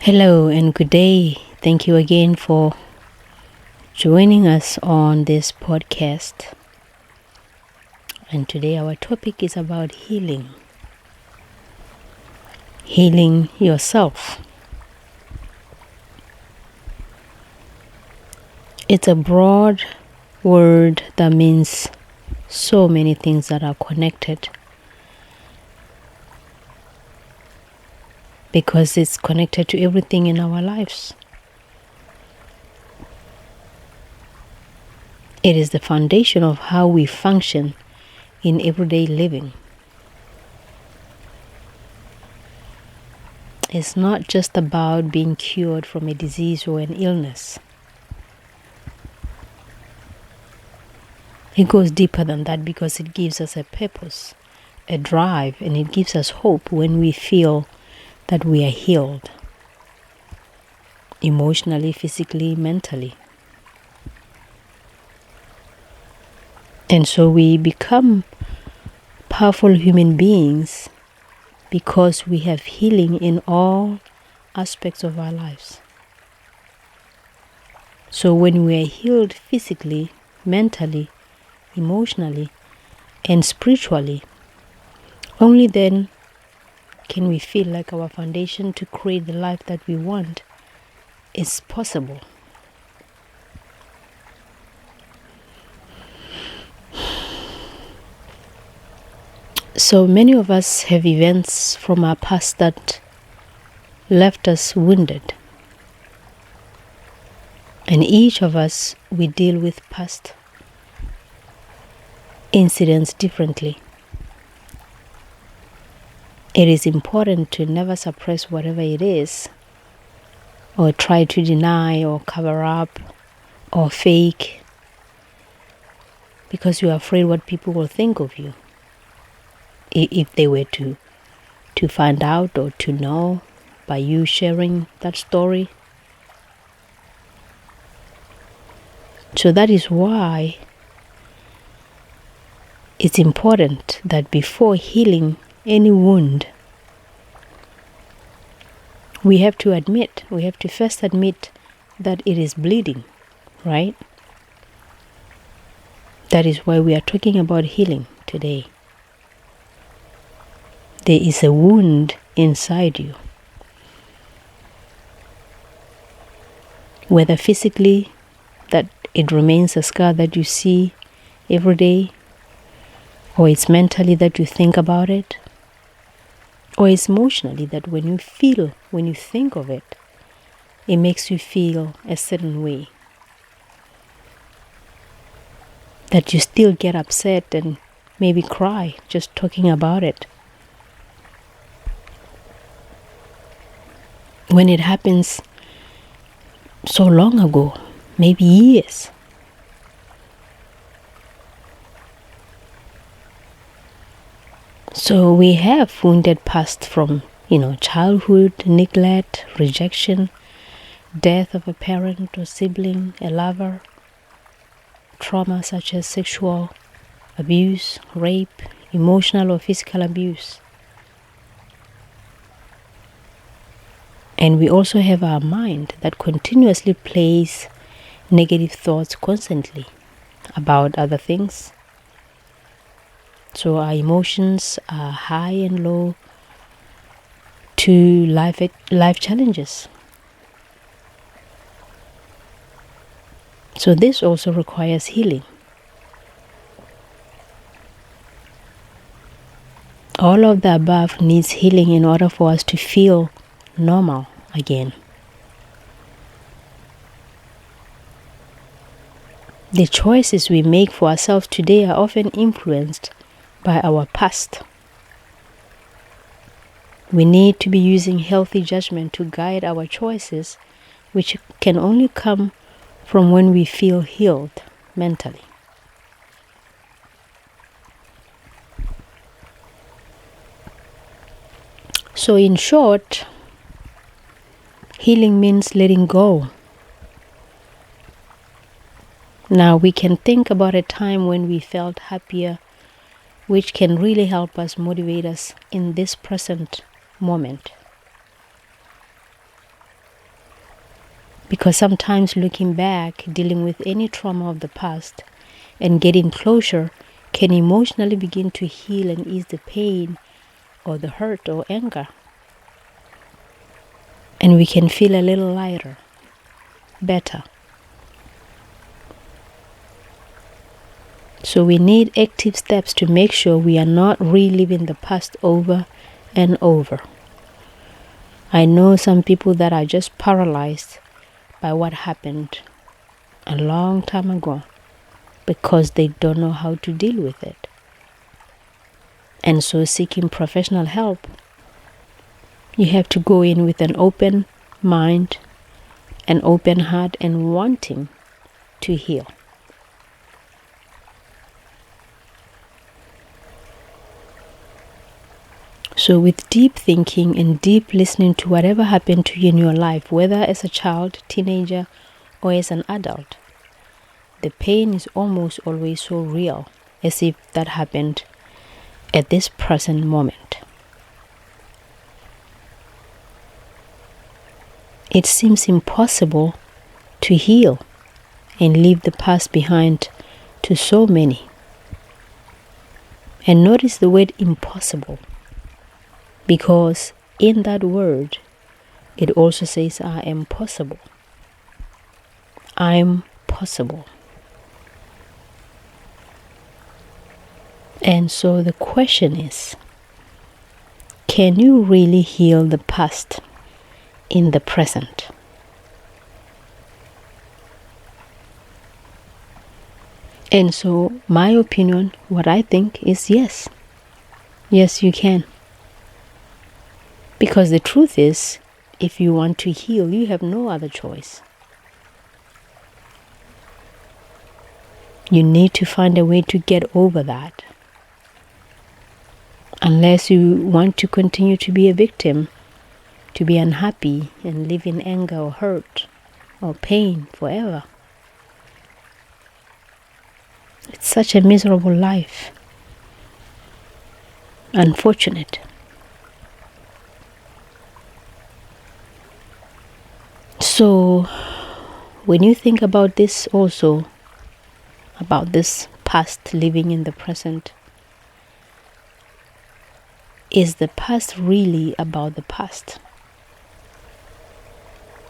Hello and good day. Thank you again for joining us on this podcast. And today our topic is about healing. Healing yourself. It's a broad word that means so many things that are connected, because it's connected to everything in our lives. It is the foundation of how we function in everyday living. It's not just about being cured from a disease or an illness. It goes deeper than that because it gives us a purpose, a drive, and it gives us hope when we feel that we are healed emotionally, physically, mentally. And so we become powerful human beings because we have healing in all aspects of our lives. So when we are healed physically, mentally, emotionally, and spiritually, only then can we feel like our foundation to create the life that we want is possible. So many of us have events from our past that left us wounded. And each of us, we deal with past incidents differently. It is important to never suppress whatever it is, or try to deny or cover up or fake, because you are afraid what people will think of you if they were to find out or to know by you sharing that story. So that is why it's important that before healing any wound, we have to first admit that it is bleeding, right? That is why we are talking about healing today. There is a wound inside you. Whether physically, that it remains a scar that you see every day, or it's mentally that you think about it, or it's emotionally that when you think of it, it makes you feel a certain way. That you still get upset and maybe cry just talking about it. When it happens so long ago, maybe years. So we have wounded past from, childhood, neglect, rejection, death of a parent or sibling, a lover, trauma such as sexual abuse, rape, emotional or physical abuse. And we also have our mind that continuously plays negative thoughts constantly about other things. So our emotions are high and low to life challenges. So this also requires healing. All of the above needs healing in order for us to feel normal again. The choices we make for ourselves today are often influenced by our past. We need to be using healthy judgment to guide our choices, which can only come from when we feel healed mentally. So in short, healing means letting go. Now we can think about a time when we felt happier, which can really help us, motivate us in this present moment. Because sometimes looking back, dealing with any trauma of the past and getting closure can emotionally begin to heal and ease the pain or the hurt or anger. And we can feel a little lighter, better. So we need active steps to make sure we are not reliving the past over and over. I know some people that are just paralyzed by what happened a long time ago because they don't know how to deal with it. And so seeking professional help, you have to go in with an open mind, an open heart, and wanting to heal. So with deep thinking and deep listening to whatever happened to you in your life, whether as a child, teenager, or as an adult, the pain is almost always so real, as if that happened at this present moment. It seems impossible to heal and leave the past behind to so many. And notice the word impossible, because in that word, it also says, I am possible. I'm possible. And so the question is, can you really heal the past in the present? And so my opinion, what I think is yes. Yes, you can. Because the truth is, if you want to heal, you have no other choice. You need to find a way to get over that. Unless you want to continue to be a victim, to be unhappy and live in anger or hurt or pain forever. It's such a miserable life. Unfortunate. So, when you think about this also, about this past living in the present, is the past really about the past?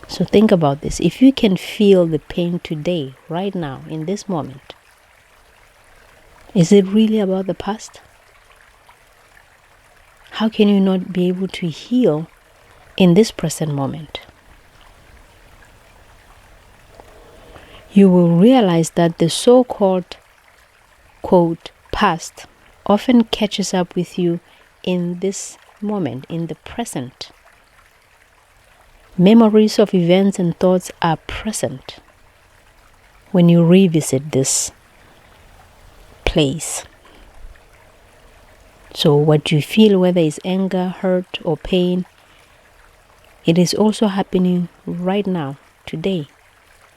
So think about this. If you can feel the pain today, right now, in this moment, is it really about the past? How can you not be able to heal in this present moment? You will realize that the so-called, quote, past often catches up with you in this moment, in the present. Memories of events and thoughts are present when you revisit this place. So what you feel, whether it's anger, hurt, or pain, it is also happening right now, today,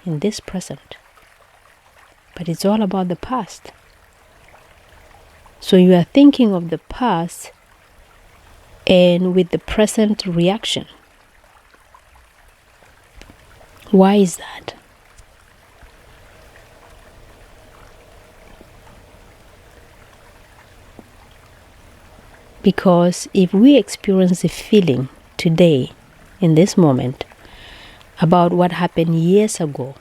in this present. But it's all about the past. So you are thinking of the past and with the present reaction. Why is that? Because if we experience a feeling today, in this moment, about what happened years ago,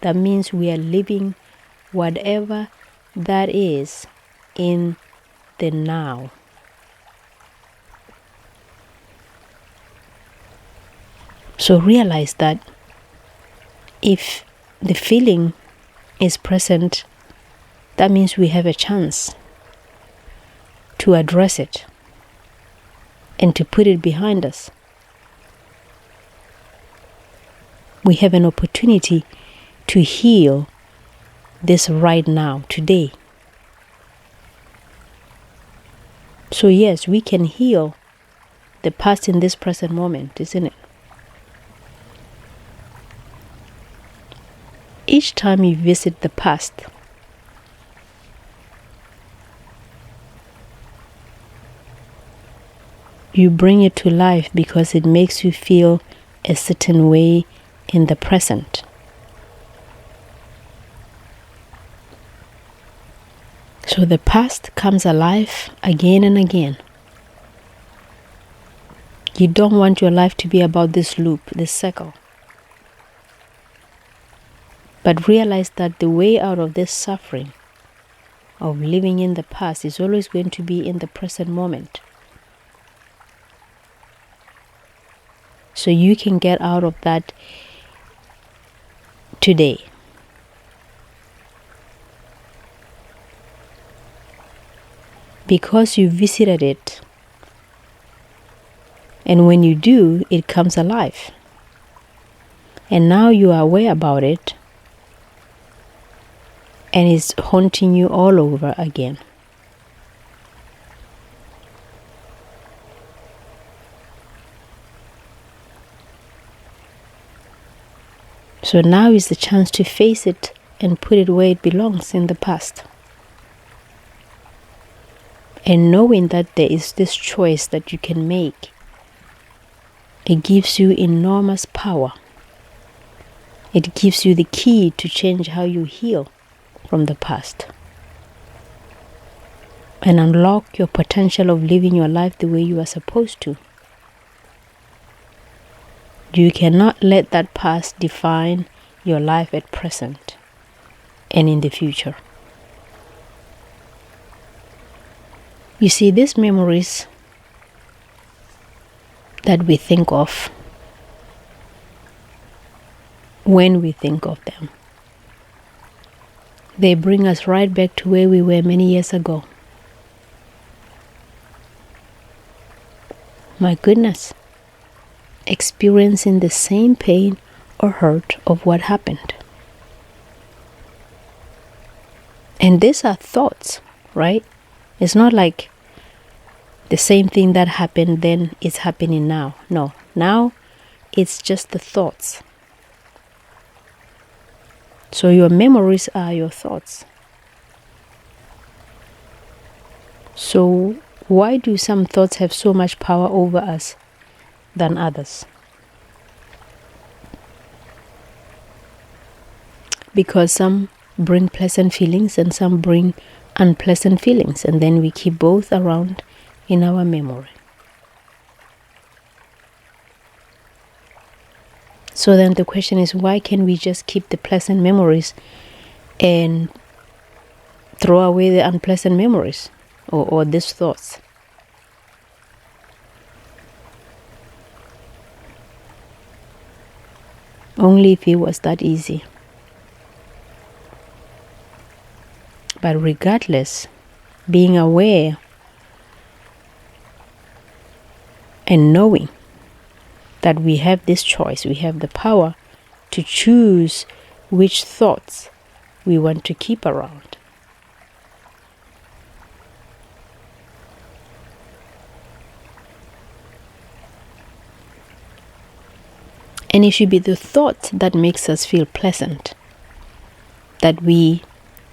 that means we are living whatever that is in the now. So realize that if the feeling is present, that means we have a chance to address it and to put it behind us. We have an opportunity to heal this right now, today. So yes, we can heal the past in this present moment, isn't it? Each time you visit the past, you bring it to life because it makes you feel a certain way in the present. So the past comes alive again and again. You don't want your life to be about this loop, this cycle. But realize that the way out of this suffering of living in the past is always going to be in the present moment. So you can get out of that today. Because you visited it, and when you do, it comes alive. And now you are aware about it, and it's haunting you all over again. So now is the chance to face it and put it where it belongs in the past. And knowing that there is this choice that you can make, it gives you enormous power. It gives you the key to change how you heal from the past and unlock your potential of living your life the way you are supposed to. You cannot let that past define your life at present and in the future. You see, these memories that we think of, when we think of them, they bring us right back to where we were many years ago. My goodness, experiencing the same pain or hurt of what happened. And these are thoughts, right? It's not like the same thing that happened then is happening now. No, now it's just the thoughts. So your memories are your thoughts. So why do some thoughts have so much power over us than others? Because some bring pleasant feelings and some bring unpleasant feelings, and then we keep both around in our memory. So then the question is, why can't we just keep the pleasant memories and throw away the unpleasant memories or these thoughts? Only if it was that easy. But regardless, being aware and knowing that we have this choice, we have the power to choose which thoughts we want to keep around. And it should be the thought that makes us feel pleasant, that we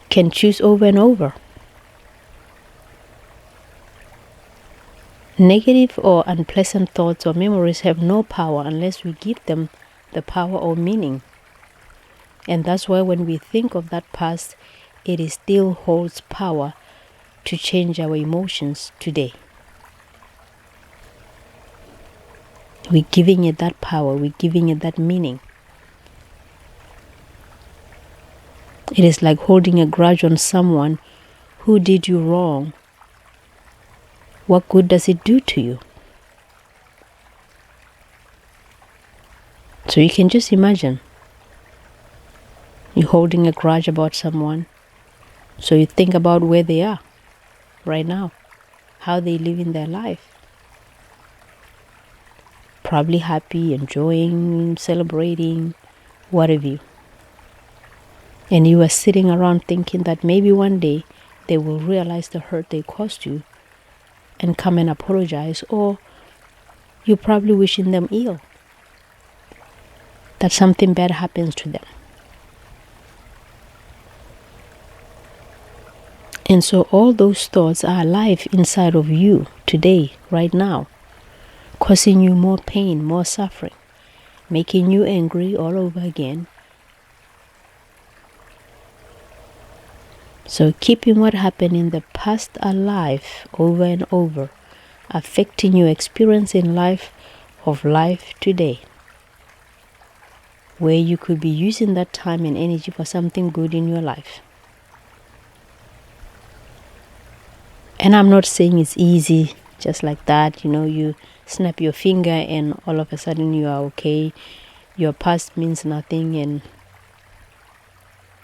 can choose over and over. Negative or unpleasant thoughts or memories have no power unless we give them the power or meaning. And that's why when we think of that past, it still holds power to change our emotions today. We're giving it that power, we're giving it that meaning. It is like holding a grudge on someone who did you wrong. What good does it do to you? So you can just imagine you're holding a grudge about someone. So you think about where they are right now, how they live in their life. Probably happy, enjoying, celebrating, whatever. And you are sitting around thinking that maybe one day they will realize the hurt they caused you and come and apologize, or you're probably wishing them ill, that something bad happens to them. And so all those thoughts are alive inside of you today, right now, causing you more pain, more suffering. making you angry all over again. So keeping what happened in the past alive over and over, affecting your experience in life today, where you could be using that time and energy for something good in your life. And I'm not saying it's easy just like that, you snap your finger and all of a sudden you are okay, your past means nothing and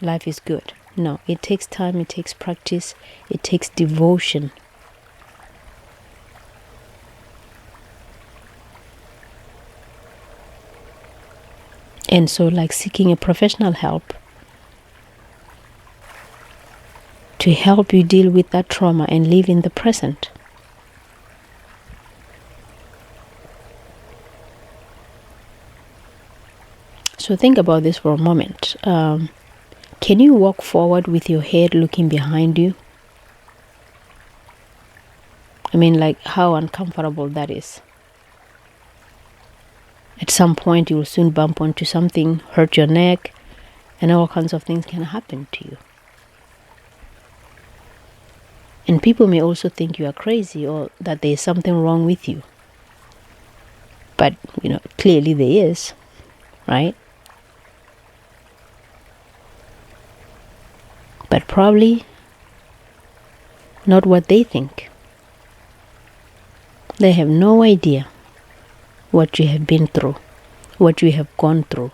life is good. No, it takes time, it takes practice, it takes devotion. And so, like seeking a professional help to help you deal with that trauma and live in the present. So think about this for a moment. Can you walk forward with your head looking behind you? I mean, like how uncomfortable that is. At some point, you will soon bump onto something, hurt your neck, and all kinds of things can happen to you. And people may also think you are crazy or that there is something wrong with you. But, clearly there is, right? But probably not what they think. They have no idea what you have been through, what you have gone through.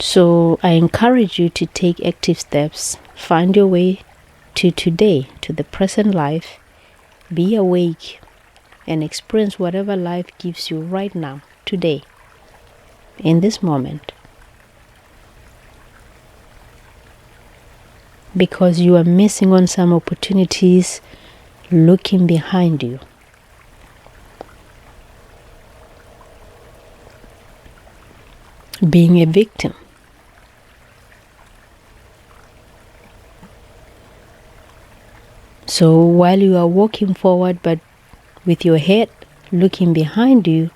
So I encourage you to take active steps, find your way to today, to the present life, be awake and experience whatever life gives you right now, today, in this moment. Because you are missing on some opportunities looking behind you. Being a victim. So while you are walking forward but with your head looking behind you,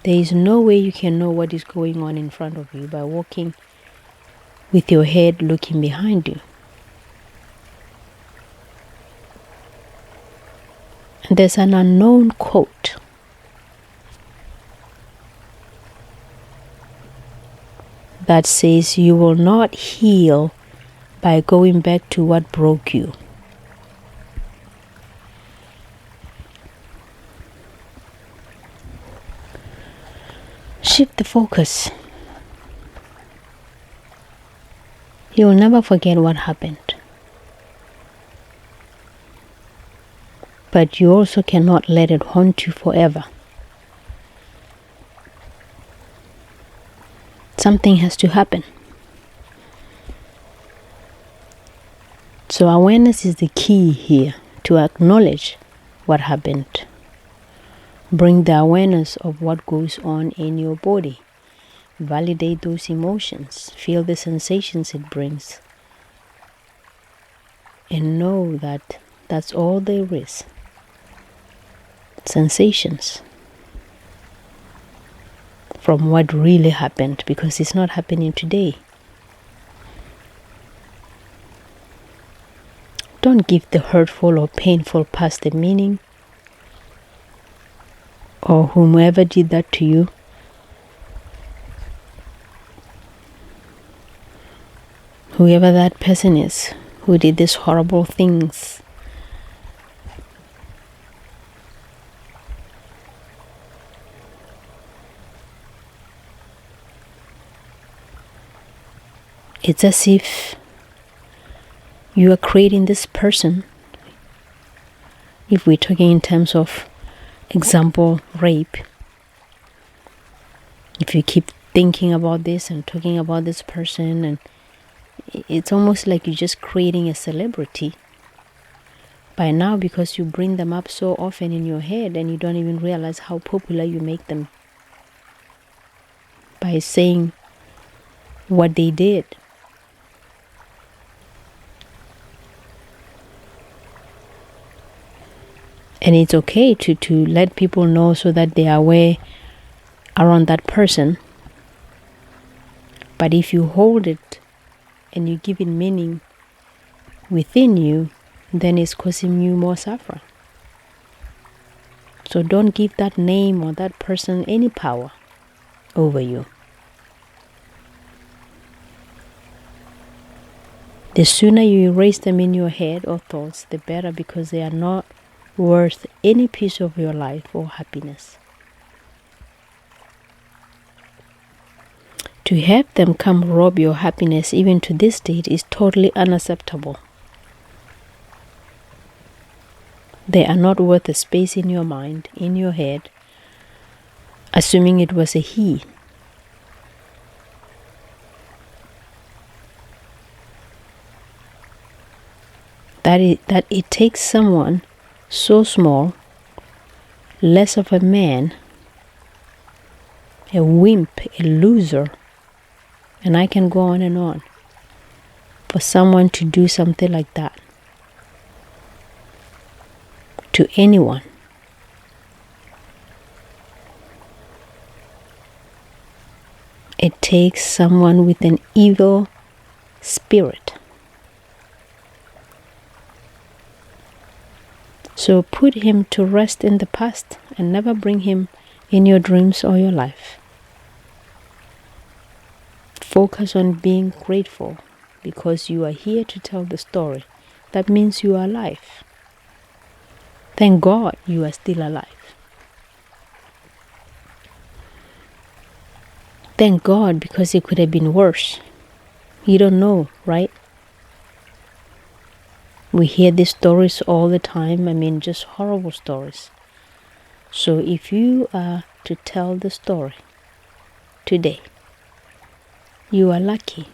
there is no way you can know what is going on in front of you by walking with your head looking behind you. And there's an unknown quote that says, "You will not heal by going back to what broke you." Shift the focus. You will never forget what happened. But you also cannot let it haunt you forever. Something has to happen. So awareness is the key here, to acknowledge what happened. Bring the awareness of what goes on in your body. Validate those emotions. Feel the sensations it brings. And know that that's all there is. Sensations. From what really happened, because it's not happening today. Don't give the hurtful or painful past a meaning, or whomever did that to you. Whoever that person is who did these horrible things. It's as if you are creating this person. If we're talking in terms of example, rape. If you keep thinking about this and talking about this person, and it's almost like you're just creating a celebrity by now, because you bring them up so often in your head and you don't even realize how popular you make them by saying what they did. And it's okay to let people know so that they are aware around that person. But if you hold it and you give it meaning within you, then it's causing you more suffering. So don't give that name or that person any power over you. The sooner you erase them in your head or thoughts, the better, because they are not worth any piece of your life or happiness. To have them come rob your happiness even to this date is totally unacceptable. They are not worth the space in your mind, in your head, assuming it was a he. That it takes someone so small, less of a man, a wimp, a loser, and I can go on, for someone to do something like that to anyone. It takes someone with an evil spirit. So put him to rest in the past and never bring him in your dreams or your life. Focus on being grateful because you are here to tell the story. That means you are alive. Thank God you are still alive. Thank God, because it could have been worse. You don't know, right? We hear these stories all the time. I mean, just horrible stories. So if you are to tell the story today, you are lucky.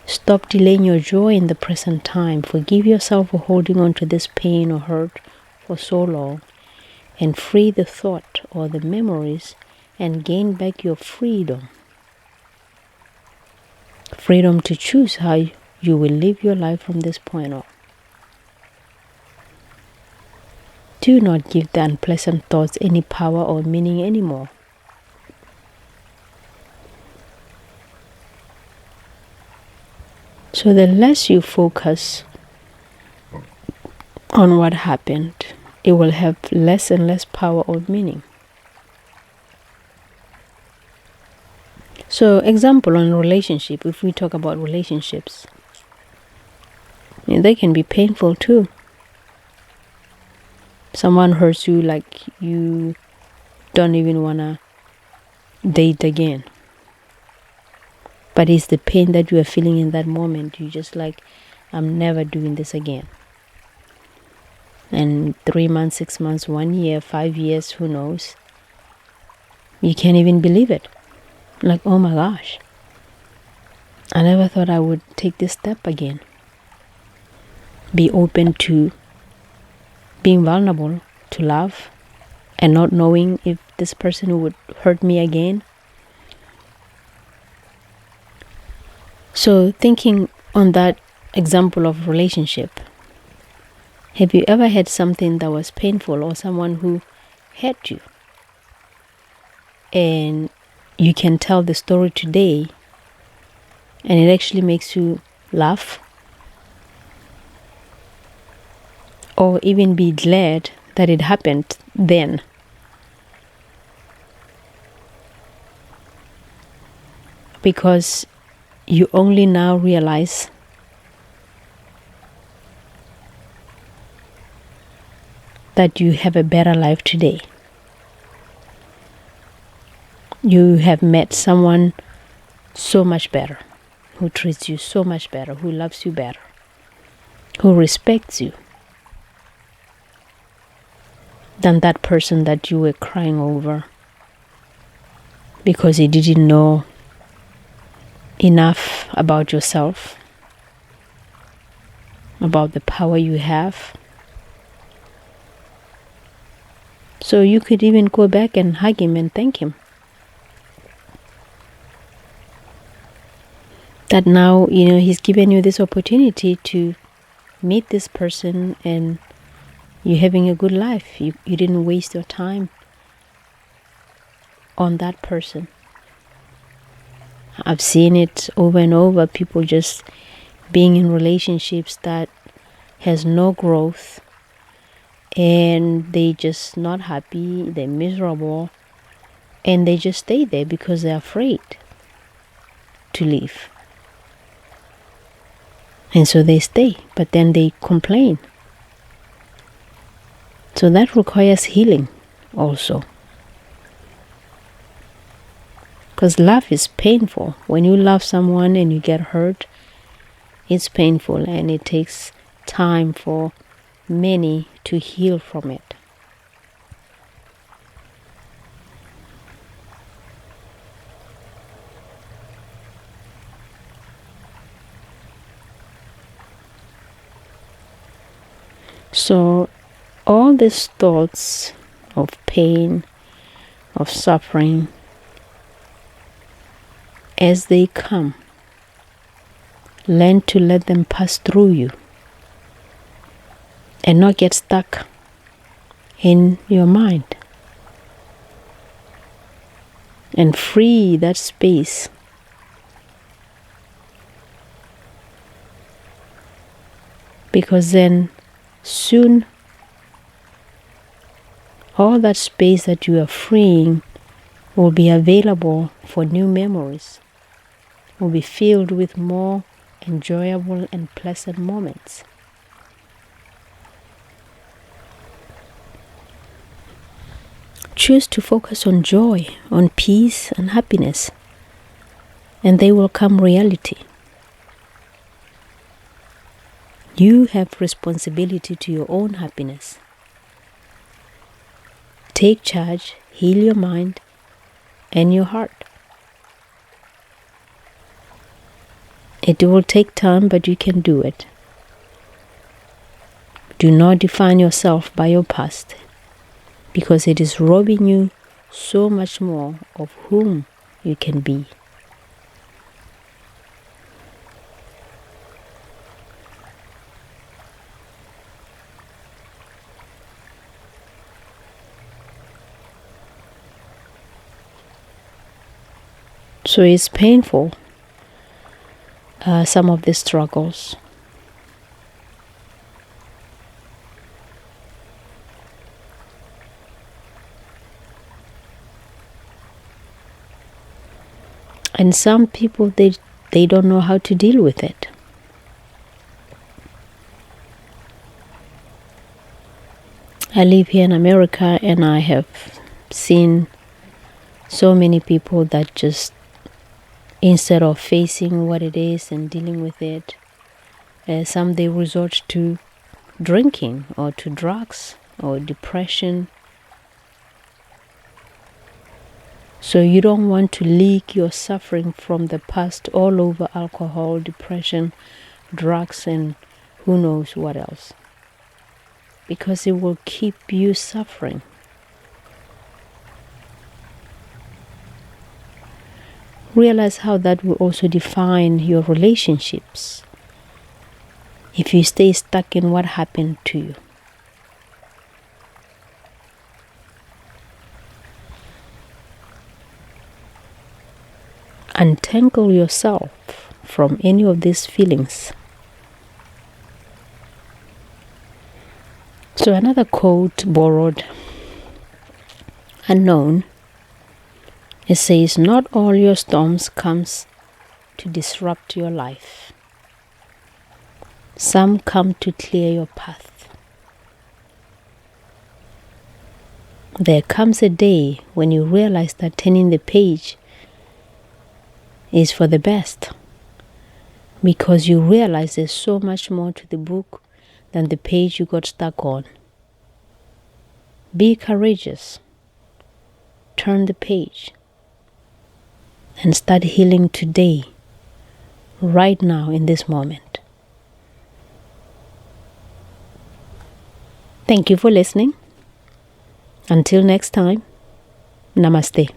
Stop delaying your joy in the present time. Forgive yourself for holding on to this pain or hurt for so long, and free the thought or the memories and gain back your freedom. Freedom to choose how you will live your life from this point on. Do not give the unpleasant thoughts any power or meaning anymore. So the less you focus on what happened, it will have less and less power or meaning. So example on relationship, if we talk about relationships, they can be painful too. Someone hurts you like you don't even want to date again. But it's the pain that you are feeling in that moment. You just like, I'm never doing this again. And 3 months, 6 months, 1 year, 5 years, who knows? You can't even believe it. Like, oh my gosh, I never thought I would take this step again. Be open to being vulnerable to love and not knowing if this person would hurt me again. So thinking on that example of relationship, have you ever had something that was painful or someone who hurt you? And you can tell the story today and it actually makes you laugh or even be glad that it happened then. Because you only now realize that you have a better life today. You have met someone so much better, who treats you so much better, who loves you better, who respects you than that person that you were crying over because he didn't know enough about yourself, about the power you have. So you could even go back and hug him and thank him. That now, he's given you this opportunity to meet this person and you're having a good life. You didn't waste your time on that person. I've seen it over and over, people just being in relationships that has no growth, and they just not happy, they're miserable, and they just stay there because they're afraid to leave. And so they stay, but then they complain. So that requires healing also. Because love is painful. When you love someone and you get hurt, it's painful, and it takes time for many to heal from it. So all these thoughts of pain, of suffering, as they come, learn to let them pass through you and not get stuck in your mind. And free that space. Because then soon all that space that you are freeing will be available for new memories, will be filled with more enjoyable and pleasant moments. Choose to focus on joy, on peace and happiness, and they will come reality. You have responsibility to your own happiness. Take charge, heal your mind and your heart. It will take time, but you can do it. Do not define yourself by your past, because it is robbing you so much more of whom you can be. So it's painful, some of the struggles. And some people, they don't know how to deal with it. I live here in America, and I have seen so many people that just, instead of facing what it is and dealing with it, some they resort to drinking or to drugs or depression. So you don't want to leak your suffering from the past all over alcohol, depression, drugs, and who knows what else, because it will keep you suffering. Realize how that will also define your relationships if you stay stuck in what happened to you. Untangle yourself from any of these feelings. So another quote, borrowed, unknown, it says, "Not all your storms comes to disrupt your life. Some come to clear your path. There comes a day when you realize that turning the page is for the best, because you realize there's so much more to the book than the page you got stuck on. Be courageous. Turn the page and start healing today, right now, in this moment." Thank you for listening. Until next time, namaste.